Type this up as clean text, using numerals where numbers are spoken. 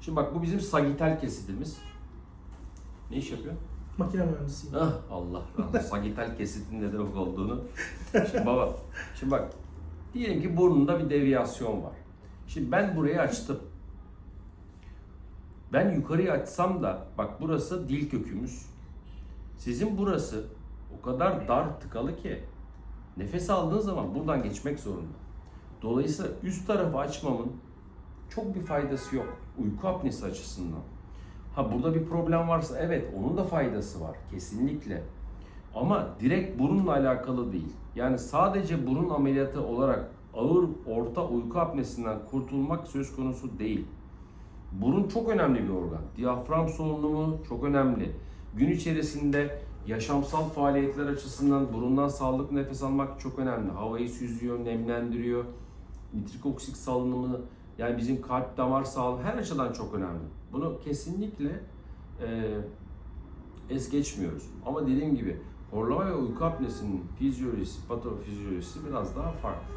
Şimdi bak bu bizim sagital kesitimiz. Ne iş yapıyor? Makine mühendisiyim. Ah Allah Allah. Sagital kesitin ne demek olduğunu. Şimdi baba, şimdi bak. Diyelim ki burnunda bir deviyasyon var. Şimdi ben burayı açtım. Ben yukarıyı açsam da bak burası dil kökümüz. Sizin burası o kadar dar tıkalı ki nefes aldığın zaman buradan geçmek zorunda. Dolayısıyla üst tarafı açmamın çok bir faydası yok uyku apnesi açısından. Ha burada bir problem varsa evet onun da faydası var kesinlikle. Ama direkt burunla alakalı değil. Yani sadece burun ameliyatı olarak ağır orta uyku apnesinden kurtulmak söz konusu değil. Burun çok önemli bir organ. Diyafram solunumu çok önemli. Gün içerisinde yaşamsal faaliyetler açısından burundan sağlıklı nefes almak çok önemli. Havayı süzüyor, nemlendiriyor. Nitrik oksit salınımı, yani bizim kalp damar sağlığı her açıdan çok önemli. Bunu kesinlikle es geçmiyoruz. Ama dediğim gibi horlama ve uyku apnesinin fizyolojisi, patofizyolojisi biraz daha farklı.